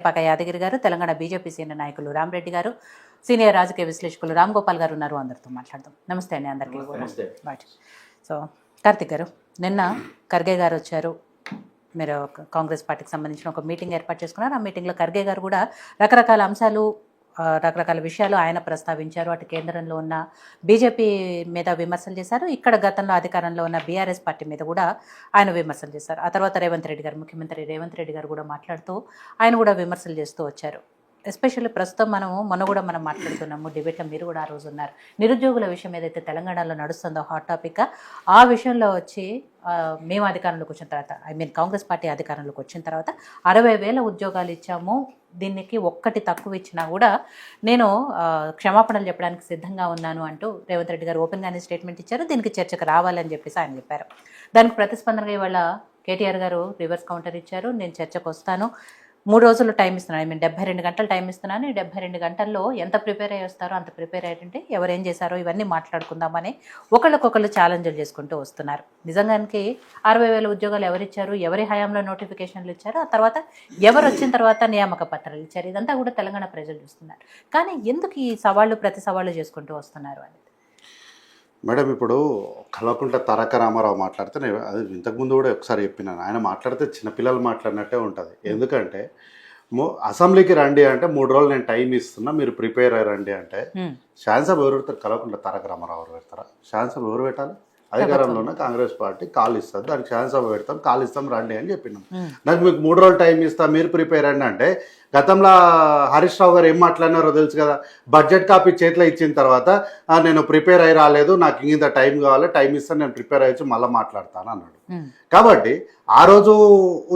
పాక యాదగిరి గారు, Telangana BJP senior నాయకులు రామరెడ్డి గారు, సీనియర్ రాజకీయ విశ్లేషకులు రామ్ గోపాల్ గారు ఉన్నారు. అందరితో మాట్లాడదాం. నమస్తే అండి అందరికీ. రైట్. సో కార్తిక్ గారు, నిన్న ఖర్గే గారు వచ్చారు. మీరు కాంగ్రెస్ పార్టీకి సంబంధించిన ఒక మీటింగ్ ఏర్పాటు చేసుకున్నారు. ఆ మీటింగ్లో ఖర్గే గారు కూడా రకరకాల అంశాలు, రకరకాల విషయాలు ఆయన ప్రస్తావించారు. అటు కేంద్రంలో ఉన్న బీజేపీ మీద విమర్శలు చేశారు, ఇక్కడ గతంలో అధికారంలో ఉన్న బీఆర్ఎస్ పార్టీ మీద కూడా ఆయన విమర్శలు చేశారు. ఆ తర్వాత రేవంత్ రెడ్డి గారు, ముఖ్యమంత్రి రేవంత్ రెడ్డి గారు కూడా మాట్లాడుతూ ఆయన కూడా విమర్శలు చేస్తూ వచ్చారు. ఎస్పెషల్లీ ప్రస్తుతం మనం కూడా మాట్లాడుతున్నాము, డిబేట్లో మీరు కూడా ఆ రోజు ఉన్నారు. నిరుద్యోగుల విషయం ఏదైతే తెలంగాణలో నడుస్తుందో హాట్ టాపిక్, ఆ విషయంలో వచ్చి మేము అధికారంలోకి వచ్చిన తర్వాత, కాంగ్రెస్ పార్టీ అధికారంలోకి వచ్చిన తర్వాత 60,000 ఉద్యోగాలు ఇచ్చాము, దీనికి ఒక్కటి తక్కువ ఇచ్చినా కూడా నేను క్షమాపణలు చెప్పడానికి సిద్ధంగా ఉన్నాను అంటూ రేవంత్ రెడ్డి గారు ఓపెన్గానే స్టేట్మెంట్ ఇచ్చారు. దీనికి చర్చకు రావాలని చెప్పేసి ఆయన చెప్పారు. దానికి ప్రతిస్పందనగా ఇవాళ కేటీఆర్ గారు రివర్స్ కౌంటర్ ఇచ్చారు. నేను చర్చకు వస్తాను, 3 రోజులు టైం ఇస్తున్నాను, 72 గంటలు టైం ఇస్తున్నాను, ఈ 72 గంటల్లో ఎంత ప్రిపేర్ అయ్యి వస్తారో అంత ప్రిపేర్ అయ్యంటే ఎవరేం చేశారో ఇవన్నీ మాట్లాడుకుందామని ఒకళ్ళకొకళ్ళు ఛాలెంజ్లు చేసుకుంటూ వస్తున్నారు. నిజంగానికి 60,000 ఉద్యోగాలు ఎవరిచ్చారు, ఎవరి హయాంలో నోటిఫికేషన్లు ఇచ్చారు, ఆ తర్వాత ఎవరు వచ్చిన తర్వాత నియామక పత్రాలు ఇచ్చారు, ఇదంతా కూడా తెలంగాణ ప్రజలు చూస్తున్నారు. కానీ ఎందుకు ఈ సవాళ్ళు ప్రతి సవాళ్ళు చేసుకుంటూ వస్తున్నారు అనేది? మేడం, ఇప్పుడు కల్వకుంట్ల తారక రామారావు మాట్లాడితే నేను అది ఇంతకుముందు కూడా ఒకసారి చెప్పినాను, ఆయన మాట్లాడితే చిన్నపిల్లలు మాట్లాడినట్టే ఉంటుంది. ఎందుకంటే అసెంబ్లీకి రండి అంటే 3 రోజులు నేను టైం ఇస్తున్నా, మీరు ప్రిపేర్ అయ్యారండి అంటే శాసనసభ ఎవరు పెడతారు? కల్వకుంట్ల తారక రామారావు ఎవరు పెడతారా? శాసనసభ ఎవరు పెట్టాలి? అధికారంలో ఉన్న కాంగ్రెస్ పార్టీ కాల్ ఇస్తుంది, దానికి శాసనసభ పెడతాం, కాల్ ఇస్తాం రండి అని చెప్పినాం. నాకు మీకు 3 రోజులు టైం ఇస్తా, మీరు ప్రిపేర్ అండి అంటే గతంలో హరీష్ రావు గారు ఏం మాట్లాడినారో తెలుసు కదా. బడ్జెట్ కాపీ చేతిలో ఇచ్చిన తర్వాత నేను ప్రిపేర్ అయ్యి రాలేదు, నాకు ఇంత టైం కావాలి, టైం ఇస్తాను, నేను ప్రిపేర్ అయ్యి మళ్ళీ మాట్లాడతాను అన్నాడు. కాబట్టి ఆ రోజు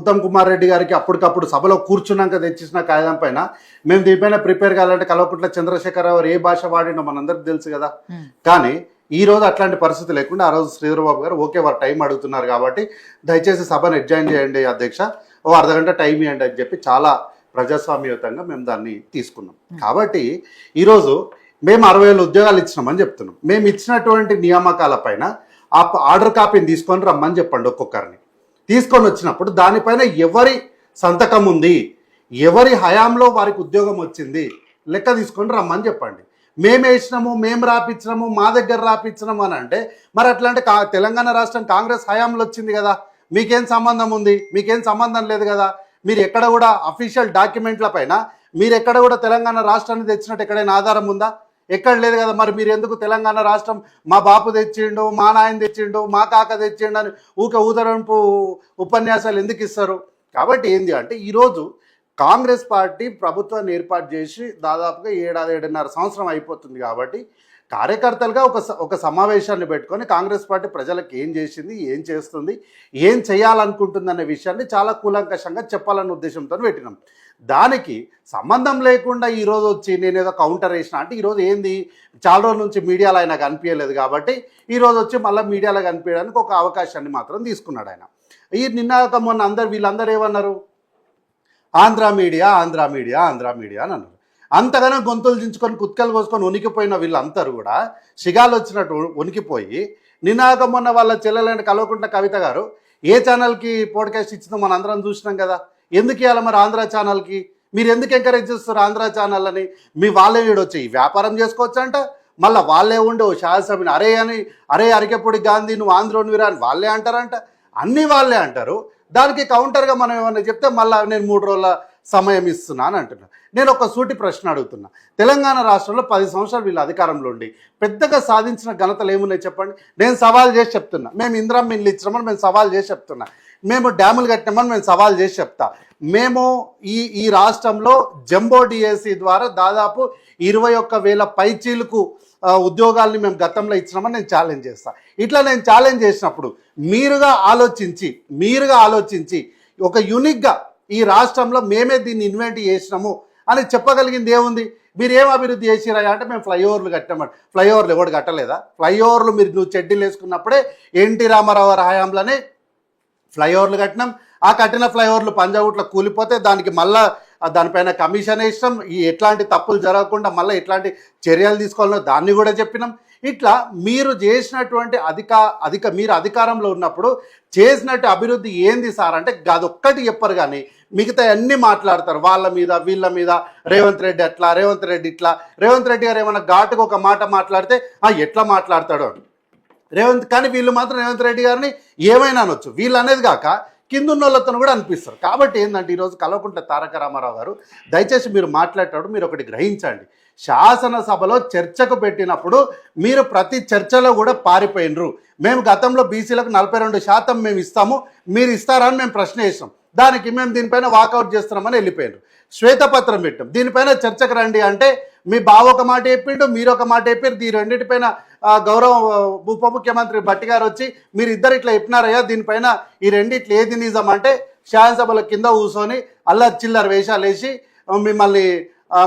ఉత్తమ్ కుమార్ రెడ్డి గారికి అప్పటికప్పుడు సభలో కూర్చున్నాక తెచ్చిన కాగితం పైన మేము దీనిపైన ప్రిపేర్ కావాలంటే కల్వకుంట్ల చంద్రశేఖరరావు గారు ఏ భాష వాడినో మనందరికి తెలుసు కదా. కానీ ఈ రోజు అట్లాంటి పరిస్థితి లేకుండా ఆ రోజు శ్రీధరబాబు గారు ఓకే వారు టైం అడుగుతున్నారు కాబట్టి దయచేసి సభను అడ్జాయిన్ చేయండి అధ్యక్ష, ఓ అర్ధగంట టైం ఇవ్వండి అని చెప్పి చాలా ప్రజాస్వామ్యయుతంగా మేము దాన్ని తీసుకున్నాం. కాబట్టి ఈరోజు మేము 60,000 ఉద్యోగాలు ఇచ్చినామని చెప్తున్నాం. మేము ఇచ్చినటువంటి నియామకాల పైన ఆ ఆర్డర్ కాపీని తీసుకొని రమ్మని చెప్పండి. ఒక్కొక్కరిని తీసుకొని వచ్చినప్పుడు దానిపైన ఎవరి సంతకం ఉంది, ఎవరి హయాంలో వారికి ఉద్యోగం వచ్చింది లెక్క తీసుకొని రమ్మని చెప్పండి. మేము వేసినాము, మేము రాపించినాము, మా దగ్గర రాపించినాము అని అంటే మరి అట్లా అంటే తెలంగాణ రాష్ట్రం కాంగ్రెస్ హయాంలో వచ్చింది కదా, మీకేం సంబంధం ఉంది? మీకేం సంబంధం లేదు కదా. మీరు ఎక్కడ కూడా అఫీషియల్ డాక్యుమెంట్ల పైన మీరు ఎక్కడ కూడా తెలంగాణ రాష్ట్రాన్ని తెచ్చినట్టు ఎక్కడైనా ఆధారం ఉందా? ఎక్కడ లేదు కదా. మరి మీరు ఎందుకు తెలంగాణ రాష్ట్రం మా బాపు తెచ్చిండు, మా నాయన తెచ్చిండు, మా కాక తెచ్చిండు అని ఊదరంపు ఉపన్యాసాలు ఎందుకు ఇస్తారు? కాబట్టి ఏంది అంటే ఈరోజు కాంగ్రెస్ పార్టీ ప్రభుత్వాన్ని ఏర్పాటు చేసి దాదాపుగా 7.5 సంవత్సరం అయిపోతుంది. కాబట్టి కార్యకర్తలుగా ఒక సమావేశాన్ని పెట్టుకొని కాంగ్రెస్ పార్టీ ప్రజలకు ఏం చేసింది, ఏం చేస్తుంది, ఏం చేయాలనుకుంటుంది అనే విషయాన్ని చాలా కూలంకషంగా చెప్పాలన్న ఉద్దేశంతో పెట్టినాం. దానికి సంబంధం లేకుండా ఈరోజు వచ్చి నేనేదో కౌంటర్ వేసిన అంటే ఈరోజు ఏంది, చాలా రోజుల నుంచి మీడియాలో ఆయన కనిపించలేదు కాబట్టి ఈరోజు వచ్చి మళ్ళీ మీడియాలో కనిపించడానికి ఒక అవకాశాన్ని మాత్రం తీసుకున్నాడు ఆయన. ఈ నిన్న మొన్న వీళ్ళందరూ ఏమన్నారు, Andhra media Andhra media Andhra media అని అన్నారు. అంతగానో గొంతులు దించుకొని కుత్కలు కోసుకొని వణికిపోయిన వీళ్ళందరూ కూడా సిగాలు వచ్చినట్టు వణికిపోయి నినాక మొన్న వాళ్ళ చెల్లెలైన కల్వకుంట్ల కవిత గారు ఏ ఛానల్కి పోడ్కాస్ట్ ఇచ్చిందో మనం అందరం చూసినాం కదా. ఎందుకు ఇవ్వాలి మరి ఆంధ్ర ఛానల్కి? మీరు ఎందుకు ఎంకరేజ్ చేస్తారు ఆంధ్ర ఛానల్ అని? మీ వాళ్ళే వీడొచ్చి వ్యాపారం చేసుకోవచ్చు అంట, మళ్ళీ వాళ్ళే ఉండే శాసనసభని అరే అరికెప్పుడు గాంధీ నువ్వు ఆంధ్రోనివిరా అని వాళ్ళే అంటారంట, అన్నీ వాళ్ళే అంటారు. దానికి కౌంటర్గా మనం ఏమన్నా చెప్తే మళ్ళీ నేను 3 రోజుల సమయం ఇస్తున్నాను అంటున్నా. నేను ఒక సూటి ప్రశ్న అడుగుతున్నా. తెలంగాణ రాష్ట్రంలో 10 సంవత్సరాలు వీళ్ళు అధికారంలో ఉండి పెద్దగా సాధించిన ఘనతలు ఏమున్నాయి చెప్పండి? నేను సవాల్ చేసి చెప్తున్నా. మేము ఇందిరమ్మ ఇల్లు ఇచ్చినామని మేము సవాల్ చేసి చెప్తున్నా. మేము డ్యాములు కట్టినామని మేము సవాల్ చేసి చెప్తా. మేము ఈ రాష్ట్రంలో జంబో డిఎస్సి ద్వారా దాదాపు 21,000 పైచీలకు ఉద్యోగాల్ని మేము గతంలో ఇచ్చినామని నేను ఛాలెంజ్ చేస్తాను. ఇట్లా నేను ఛాలెంజ్ చేసినప్పుడు మీరుగా ఆలోచించి ఒక యూనిక్గా ఈ రాష్ట్రంలో మేమే దీన్ని ఇన్వెంట్ చేసినాము అని చెప్పగలిగింది ఏముంది? మీరు ఏం అభివృద్ధి చేసిరా అంటే మేము ఫ్లైఓవర్లు కట్టామని. ఫ్లైఓవర్లు ఎవరు కట్టలేదా? ఫ్లైఓవర్లు నువ్వు చెడ్డీలు వేసుకున్నప్పుడే ఎన్టీ రామారావు హయాంలోనే ఫ్లైఓవర్లు కట్టినాం. ఆ కట్టిన ఫ్లైఓవర్లు పంజాగుట్లో కూలిపోతే దానికి మళ్ళా దానిపైన కమిషన్ వేసినాం. ఎట్లాంటి తప్పులు జరగకుండా మళ్ళీ ఎట్లాంటి చర్యలు తీసుకోవాలో దాన్ని కూడా చెప్పినాం. ఇట్లా మీరు చేసినటువంటి మీరు అధికారంలో ఉన్నప్పుడు చేసినట్టు అభివృద్ధి ఏంది సార్ అంటే అదొక్కటి చెప్పరు. కానీ మిగతా అన్నీ మాట్లాడతారు వాళ్ళ మీద వీళ్ళ మీద. రేవంత్ రెడ్డి అట్లా, రేవంత్ రెడ్డి ఇట్లా. రేవంత్ రెడ్డి గారు ఏమైనా ఘాటుగా ఒక మాట మాట్లాడితే ఎట్లా మాట్లాడతాడో కానీ వీళ్ళు మాత్రం రేవంత్ రెడ్డి గారిని ఏమైనా అనొచ్చు. వీళ్ళు అనేది కాక కింద ఉన్న వాళ్ళతో కూడా అనిపిస్తారు. కాబట్టి ఏంటంటే ఈరోజు కల్వకుంట్ల తారక రామారావు గారు దయచేసి మీరు మాట్లాడేటప్పుడు మీరు ఒకటి గ్రహించండి. శాసనసభలో చర్చకు పెట్టినప్పుడు మీరు ప్రతి చర్చలో కూడా పారిపోయినరు. మేము గతంలో బీసీలకు 42% మేము ఇస్తాము, మీరు ఇస్తారా అని మేము ప్రశ్న వేసాం. దానికి మేము దీనిపైన వాకౌట్ చేస్తున్నామని వెళ్ళిపోయినారు. శ్వేతపత్రం పెట్టాం, దీనిపైన చర్చకు రండి అంటే మీ బావ ఒక మాట చెప్పిండు, మీరు ఒక మాట చెప్పారు. ఈ రెండింటిపైన గౌరవ ఉప ముఖ్యమంత్రి భట్టి గారు వచ్చి మీరు ఇద్దరు ఇట్లా చెప్పినారయ్యా, దీనిపైన ఈ రెండిట్లు ఏది నిజం అంటే శాసనసభల కింద కూర్చొని అల్లరి చిల్లర వేషాలు వేసి మిమ్మల్ని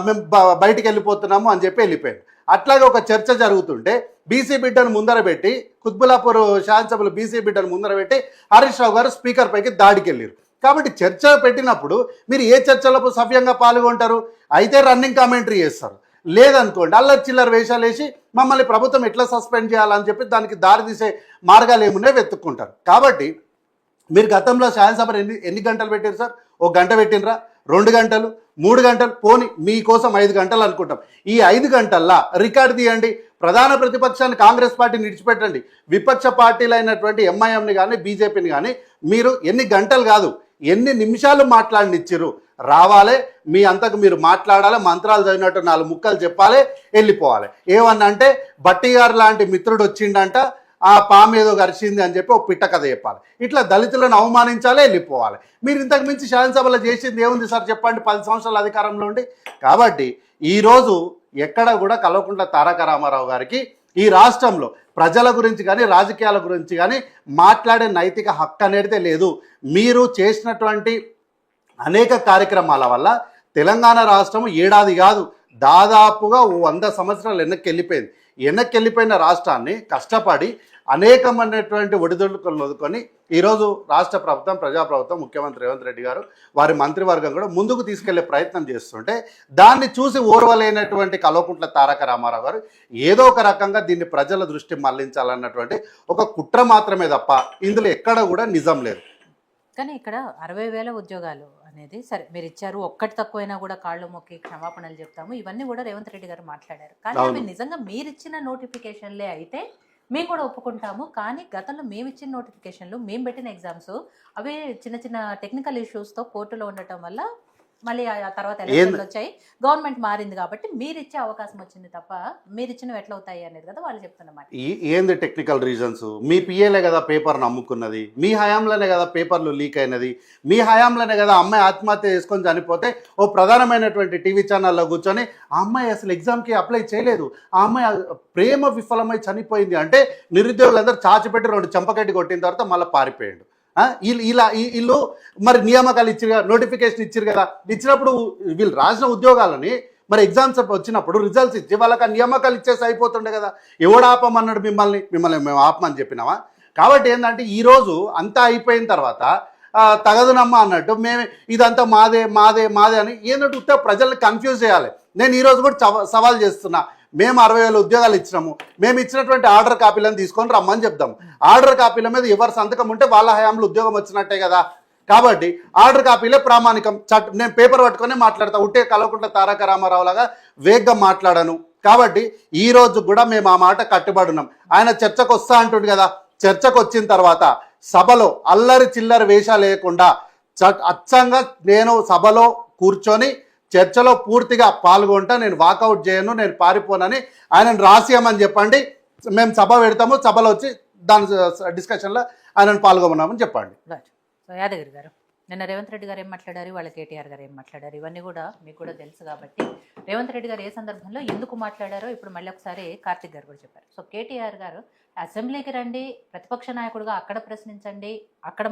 మేము బయటికి వెళ్ళిపోతున్నాము అని చెప్పి వెళ్ళిపోయారు. అట్లాగే ఒక చర్చ జరుగుతుంటే బీసీ బిడ్డను ముందర పెట్టి కుత్బులాపూర్ శాసనసభలో బీసీ బిడ్డను ముందర పెట్టి హరీష్ రావు గారు స్పీకర్ పైకి దాడికి వెళ్ళారు. కాబట్టి చర్చ పెట్టినప్పుడు మీరు ఏ చర్చలకు సవ్యంగా పాల్గొంటారు? అయితే రన్నింగ్ కామెంటరీ చేస్తారు, లేదనుకోండి అల్లరి చిల్లర వేషాలు వేసి మమ్మల్ని ప్రభుత్వం ఎట్లా సస్పెండ్ చేయాలని చెప్పి దానికి దారి తీసే మార్గాలు ఏమున్నాయో వెతుక్కుంటారు. కాబట్టి మీరు గతంలో శాసనసభ ఎన్ని గంటలు పెట్టారు సార్? 1 గంట పెట్టినరా, 2 గంటలు, 3 గంటలు, పోని మీకోసం 5 గంటలు అనుకుంటాం. ఈ 5 గంటల్లో రికార్డు తీయండి. ప్రధాన ప్రతిపక్షాన్ని కాంగ్రెస్ పార్టీని విడిచిపెట్టండి, విపక్ష పార్టీలైనటువంటి ఎంఐఎంని కానీ బీజేపీని కానీ మీరు ఎన్ని గంటలు కాదు ఎన్ని నిమిషాలు మాట్లాడనిచ్చారు. రావాలి, మీ అంతకు మీరు మాట్లాడాలి, మంత్రాలు చదివినట్టు 4 ముక్కలు చెప్పాలి, వెళ్ళిపోవాలి. ఏమన్నా అంటే బట్టి గారు లాంటి మిత్రుడు వచ్చిండంట, ఆ పాము ఏదో గరిచింది అని చెప్పి ఒక పిట్ట కథ చెప్పాలి. ఇట్లా దళితులను అవమానించాలి, వెళ్ళిపోవాలి. మీరు ఇంతకు మించి శాసనసభలో చేసింది ఏముంది సార్ చెప్పండి, 10 సంవత్సరాల అధికారంలో ఉండి. కాబట్టి ఈరోజు ఎక్కడ కూడా కల్వకుంట్ల తారక రామారావు గారికి ఈ రాష్ట్రంలో ప్రజల గురించి కానీ రాజకీయాల గురించి కానీ మాట్లాడే నైతిక హక్కు అనేది లేదు. మీరు చేసినటువంటి అనేక కార్యక్రమాల వల్ల తెలంగాణ రాష్ట్రం ఏడాది కాదు దాదాపుగా 100 సంవత్సరాలు వెనక్కి వెళ్ళిపోయిన రాష్ట్రాన్ని కష్టపడి అనేకమైనటువంటి ఒడిదుడుకులను వదుకొని ఈరోజు రాష్ట్ర ప్రభుత్వం, ప్రజాప్రభుత్వం, ముఖ్యమంత్రి రేవంత్ రెడ్డి గారు వారి మంత్రివర్గం కూడా ముందుకు తీసుకెళ్లే ప్రయత్నం చేస్తుంటే దాన్ని చూసి ఓర్వలేనటువంటి కల్వకుంట్ల తారక రామారావు గారు ఏదో ఒక రకంగా దీన్ని ప్రజల దృష్టి మళ్లించాలన్నటువంటి ఒక కుట్ర మాత్రమే తప్ప ఇందులో ఎక్కడ కూడా నిజం లేదు. కానీ ఇక్కడ 60,000 ఉద్యోగాలు అనేది సరే మీరు ఇచ్చారు, ఒక్కటి తక్కువైనా కూడా కాళ్ళు మొక్కి క్షమాపణలు చెప్తాము, ఇవన్నీ కూడా రేవంత్ రెడ్డి గారు మాట్లాడారు. కానీ అవి నిజంగా మీరు ఇచ్చిన నోటిఫికేషన్లే అయితే మేము కూడా ఒప్పుకుంటాము. కానీ గతంలో మేము ఇచ్చిన నోటిఫికేషన్లు, మేము పెట్టిన ఎగ్జామ్స్ అవి చిన్న చిన్న టెక్నికల్ ఇష్యూస్తో కోర్టులో ఉండటం వల్ల మళ్ళీ ఆ తర్వాత ఎలక్షన్లు వచ్చాయి, గవర్నమెంట్ మారింది కాబట్టి మీరు ఇచ్చే అవకాశం వచ్చింది తప్ప మీరు ఇచ్చినవి ఎట్లా అవుతాయి అనేది కదా వాళ్ళు చెప్తున్నమాట. ఏంది టెక్నికల్ రీజన్స్? మీ పిఏలే కదా పేపర్ను అమ్ముకున్నది, మీ హయాంలోనే కదా పేపర్లు లీక్ అయినది, మీ హయాంలోనే కదా అమ్మాయి ఆత్మహత్య చేసుకొని చనిపోతే ఓ ప్రధానమైనటువంటి టీవీ ఛానల్లో కూర్చొని ఆ అమ్మాయి అసలు ఎగ్జామ్కి అప్లై చేయలేదు, ఆ అమ్మాయి ప్రేమ విఫలమై చనిపోయింది అంటే నిరుద్యోగులందరూ చాచిపెట్టి 2 చంపకట్టి కొట్టిన తర్వాత మళ్ళీ పారిపోయాడు. వీళ్ళు మరి నియామకాలు ఇచ్చారు కదా, నోటిఫికేషన్ ఇచ్చారు కదా, ఇచ్చినప్పుడు వీళ్ళు రాసిన ఉద్యోగాలని మరి ఎగ్జామ్స్ వచ్చినప్పుడు రిజల్ట్స్ ఇచ్చి వాళ్ళకి ఆ నియామకాలు ఇచ్చేసి అయిపోతుండే కదా. ఎవడు ఆపమన్నాడు మిమ్మల్ని మేము ఆపమని చెప్పినావా? కాబట్టి ఏంటంటే ఈరోజు అంతా అయిపోయిన తర్వాత తగదునమ్మ అన్నట్టు మేము ఇదంతా మాదే మాదే మాదే అని ఏంటంటే ప్రజల్ని కన్ఫ్యూజ్ చేయాలి. నేను ఈరోజు కూడా సవాల్ చేస్తున్నా, మేము 60,000 ఉద్యోగాలు ఇచ్చినాము, మేము ఇచ్చినటువంటి ఆర్డర్ కాపీలను తీసుకొని రమ్మని చెప్దాం. ఆర్డర్ కాపీల మీద ఎవరు సంతకం ఉంటే వాళ్ళ హయాంలో ఉద్యోగం వచ్చినట్టే కదా. కాబట్టి ఆర్డర్ కాపీలే ప్రామాణికం. నేను పేపర్ పట్టుకొని మాట్లాడతా, ఉంటే కల్వకుంట్ల తారక రామారావు లాగా వేగంగా మాట్లాడను. కాబట్టి ఈ రోజు కూడా మేము ఆ మాట కట్టుబడి ఉన్నాం. ఆయన చర్చకు వస్తా అంటుంది కదా, చర్చకు వచ్చిన తర్వాత సభలో అల్లరి చిల్లరి వేషాలు లేకుండా అచ్చంగా నేను సభలో కూర్చొని చర్చలో పూర్తిగా పాల్గొంటా, నేను వాకౌట్ చేయను, నేను పారిపోనని ఆయనను రాసియమని చెప్పండి. మేము సభ పెడతాము, సభలో వచ్చి దాని డిస్కషన్లో ఆయనను పాల్గొన్నామని చెప్పండి. రైట్. సో యాదగిరి గారు, నిన్న రేవంత్ రెడ్డి గారు ఏం మాట్లాడారు, వాళ్ళ కేటీఆర్ గారు ఏం మాట్లాడారు, ఇవన్నీ కూడా మీకు కూడా తెలుసు కాబట్టి రేవంత్ రెడ్డి గారు ఏ సందర్భంలో ఎందుకు మాట్లాడారో ఇప్పుడు మళ్ళీ ఒకసారి కార్తిక్ గారు కూడా చెప్పారు. సో కేటీఆర్ గారు అసెంబ్లీకి రండి, ప్రతిపక్ష నాయకుడిగా అక్కడ ప్రశ్నించండి, అక్కడ